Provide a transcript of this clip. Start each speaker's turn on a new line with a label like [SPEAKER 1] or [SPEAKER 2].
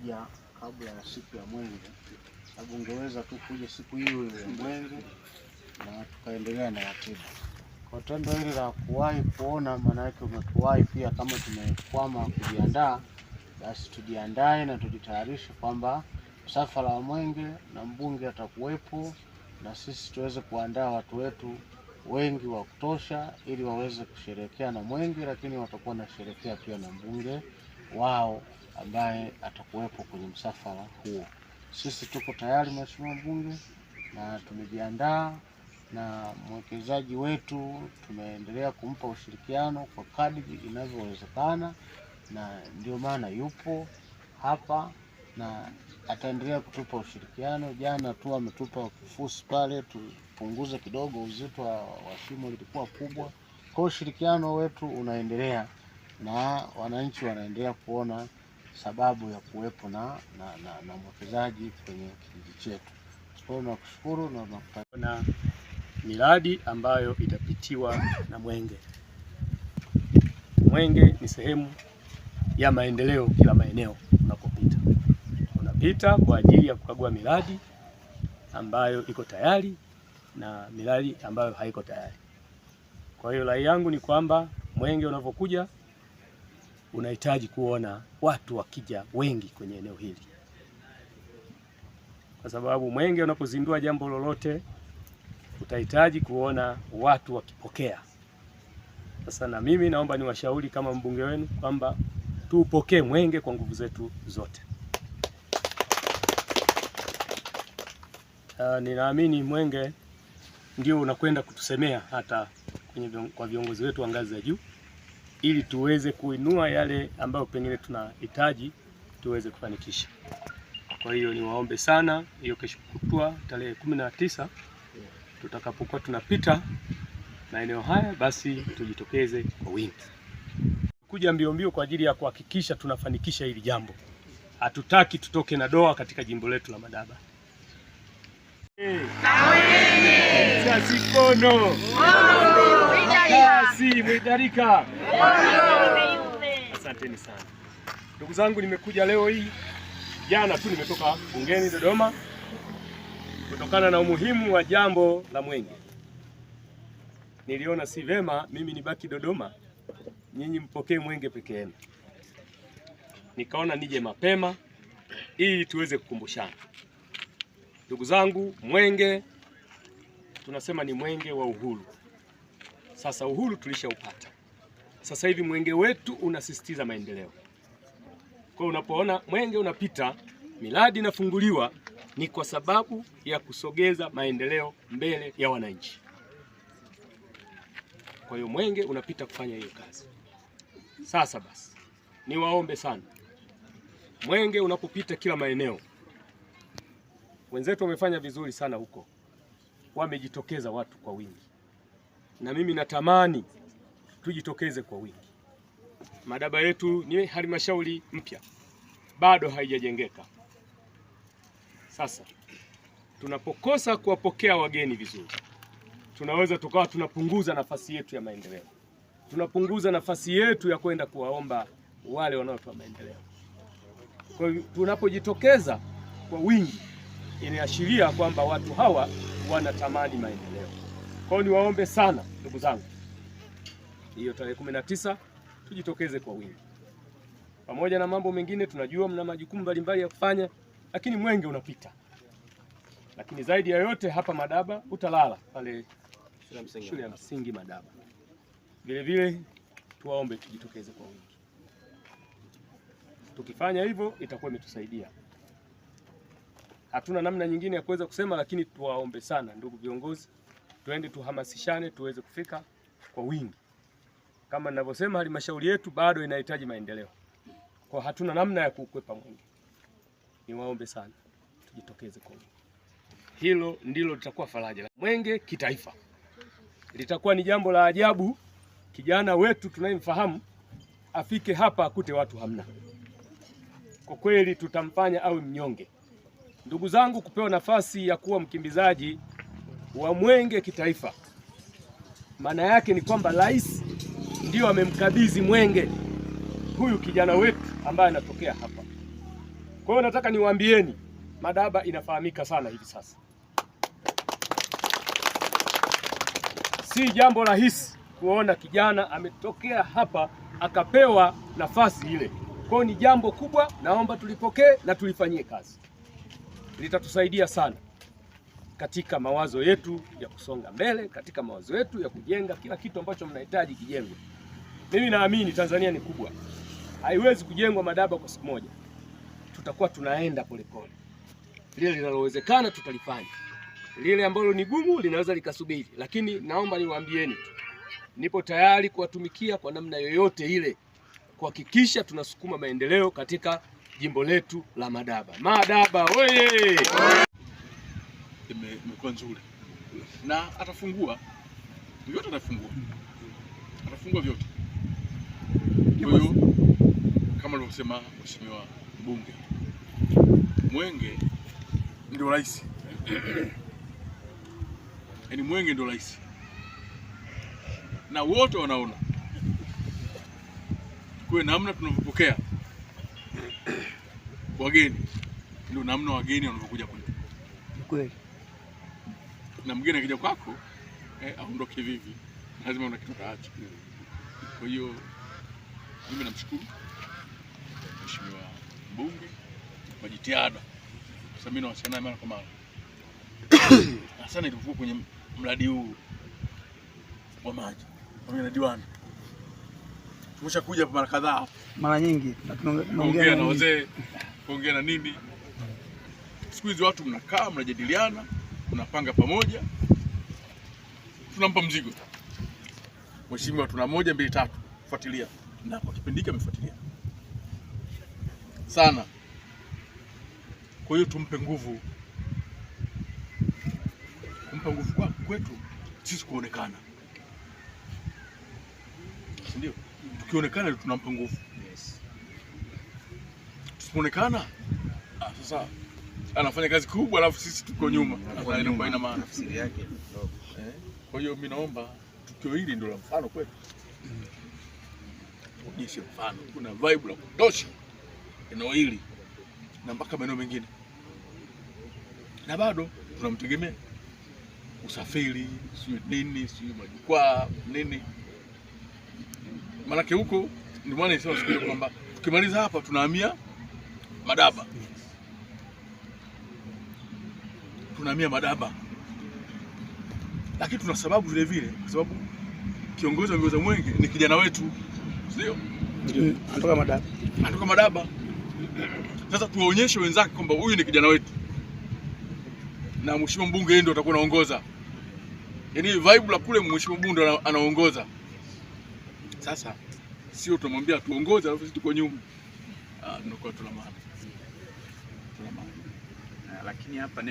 [SPEAKER 1] kuja kabla ya siku ya Mwenge, sababu ungeweza tu kuja siku hiyo ya Mwenge na tukaendelea na ratiba. Kwa tendo hili la kuwahi kuona, maana yake umetuwahi pia. Kama tumekwama kujiandaa, basi tujiandae na tujitayarishe kwamba msafara wa Mwenge na mbunge atakuwepo, na sisi tuweze kuandaa watu wetu wengi wa kutosha ili waweze kusherehekea na Mwenge, lakini watakuwa na sherehekea pia na mbunge wao ambaye atakuwepo kwenye msafara huo. Sisi tuko tayari Mheshimiwa Mbunge, na tumejiandaa, na mwekezaji wetu tumeendelea kumpa ushirikiano kwa kadri inavyowezekana, na ndio maana yupo hapa na ataendelea kutupa ushirikiano. Jana tu ametupa kifusi pale tupunguze kidogo uzito wa shimo, lilikuwa kubwa. Kwa ushirikiano wetu unaendelea na wananchi wanaendelea kuona sababu ya kuwepo na mwekezaji kwenye kijiji chetu. Kwa hiyo nakushukuru na
[SPEAKER 2] miradi ambayo itapitiwa na Mwenge. Mwenge ni sehemu ya maendeleo. Kila maeneo unapita kwa ajili ya kukagua miradi ambayo iko tayari na miradi ambayo haiko tayari. Kwa hiyo rai yangu ni kwamba Mwenge unapokuja unahitaji kuona watu wakija wengi kwenye eneo hili, kwa sababu Mwenge unapozindua jambo lolote utahitaji kuona watu wakipokea. Sasa na mimi naomba niwashauri kama mbunge wenu kwamba tuupokee Mwenge kwa nguvu zetu zote. Ninaamini Mwenge ndio unakwenda kutusemea hata kwa viongozi wetu wa ngazi za juu, ili tuweze kuinua yale ambayo pengine tunahitaji tuweze kufanikisha. Kwa hiyo niwaombe sana, hiyo kesho kutwa tarehe 19 tutakapokuwa tunapita maeneo haya, basi tujitokeze kwa wingi. Kuja mbio mbio kwa ajili ya kuhakikisha tunafanikisha hili jambo. Hatutaki tutoke na doa katika jimbo letu la Madaba. Sikono kasi mwidarika. Asanteni sana ndugu zangu, nimekuja leo hii. Jana tu nimetoka bungeni Dodoma kutokana na umuhimu wa jambo la Mwenge. Niliona si vema mimi nibaki Dodoma, nyinyi mpokee Mwenge peke yenu. Nikaona nije mapema ili tuweze kukumbushana. Ndugu zangu, Mwenge tunasema ni Mwenge wa uhuru. Sasa uhuru tulishaupata. Sasa hivi Mwenge wetu unasisitiza maendeleo. Kwa unapoona Mwenge unapita, miradi inafunguliwa, ni kwa sababu ya kusogeza maendeleo mbele ya wananchi. Kwa hiyo Mwenge unapita kufanya hiyo kazi. Sasa basi, niwaombe sana, Mwenge unapopita kila maeneo, wenzetu wamefanya vizuri sana huko, wamejitokeza watu kwa wingi, na mimi natamani tujitokeze kwa wingi. Madaba yetu ni halmashauri mpya, bado haijajengeka. Sasa tunapokosa kuwapokea wageni vizuri, tunaweza tukawa tunapunguza nafasi yetu ya maendeleo, tunapunguza nafasi yetu ya kwenda kuwaomba wale wanaotoa maendeleo. Kwa hiyo tunapojitokeza kwa wingi, inaashiria kwamba watu hawa wanatamani maendeleo. Kwa hiyo niwaombe sana ndugu zangu, hiyo tarehe 19 tujitokeze kwa wingi. Pamoja na mambo mengine, tunajua mna majukumu mbalimbali ya kufanya, lakini Mwenge unapita. Lakini zaidi ya yote hapa Madaba utalala pale shule ya msingi Madaba. Vile vile tuwaombe tujitokeze kwa wingi. Tukifanya hivyo itakuwa imetusaidia. Hatuna namna nyingine ya kuweza kusema, lakini tuwaombe sana ndugu viongozi, tuende tuhamasishane tuweze kufika kwa wingi. Kama ninavyosema, halmashauri yetu bado inahitaji maendeleo. Kwa hatuna namna ya kukwepa Mwenge. Niwaombe sana tujitokeze kwa wingi. Hilo ndilo litakuwa faraja. Mwenge kitaifa litakuwa ni jambo la ajabu. Kijana wetu tunayemfahamu afike hapa akute watu hamna. Kwa kweli tutamfanya awe mnyonge. Ndugu zangu, kupewa nafasi ya kuwa mkimbizaji wa Mwenge kitaifa, maana yake ni kwamba rais ndio amemkabidhi Mwenge huyu kijana wetu ambaye anatokea hapa. Kwa hiyo nataka niwaambieni, Madaba inafahamika sana hivi sasa. Si jambo rahisi kuona kijana ametokea hapa akapewa nafasi ile. Kwa hiyo ni jambo kubwa, naomba tulipokee na tulifanyie kazi. Litatusaidia sana katika mawazo yetu ya kusonga mbele, katika mawazo yetu ya kujenga kila kitu ambacho mnahitaji kijengwe. Mimi naamini Tanzania ni kubwa, haiwezi kujengwa Madaba kwa siku moja. Tutakuwa tunaenda polepole. Lile linalowezekana tutalifanya, lile ambalo ni gumu linaweza likasubiri, lakini naomba niwaambieni tu, nipo tayari kuwatumikia kwa namna yoyote ile kuhakikisha tunasukuma maendeleo katika jimbo letu la Madaba. Madaba oye!
[SPEAKER 3] Imekuwa nzuri na atafungua vyote, atafungua vyote. Kwa hiyo kama alivyosema Mheshimiwa Mbunge, Mwenge ndio rais, yaani Mwenge ndio rais na wote wanaona kwa namna tunavyopokea wageni, ndio namna wageni wanavyokuja kwetu.
[SPEAKER 4] Kweli.
[SPEAKER 3] Na mgeni akija kwako aondoke vivi, lazima una kitu kaacha. Kwa hiyo mimi namshukuru Mheshimiwa Mbunge kwa jitihada, sasa mimi nawasiliana naye mara kwa mara sana ilivyokuwa kwenye mradi huu wa maji pamoja na diwani. Tumeshakuja mara kadhaa,
[SPEAKER 4] mara nyingi
[SPEAKER 3] tunaongea na wazee, kuongea na nini. Siku hizi watu mnakaa mnajadiliana, tunapanga pamoja, tunampa mzigo mheshimiwa, tuna 1 2 3 fuatilia, na kwa kipindi hiki amefuatilia sana. Kwa hiyo tumpe nguvu, kumpa nguvu kwetu sisi kuonekana, ndio tukionekana tunampa nguvu. Tusipoonekana sasa anafanya kazi kubwa alafu sisi tuko nyuma, inakuwa ina maana tafsiri yake. Kwa hiyo mimi naomba tukio hili ndio la mfano kwetu, onyeshe mfano, kuna vibe la kutosha eneo hili na mpaka maeneo mengine, na bado tunamtegemea usafiri, sio nini, sio majukwaa nini, maanake huko ndio maana nisema siku ile kwamba tukimaliza hapa tunahamia Madaba, tunahamia Madaba, lakini tuna sababu vile vile, kwa sababu kiongozi wa mbio za Mwenge ni kijana wetu, sio? Anatoka Madaba. Sasa tuwaonyeshe wenzake kwamba huyu ni kijana wetu, na mheshimiwa mbunge yeye ndio atakuwa anaongoza, yaani vibe la kule mheshimiwa mbunge anaongoza. Sasa sio tumwambia tuongoze alafu sisi tuko nyuma, ndio kwa tuna maana, lakini hapa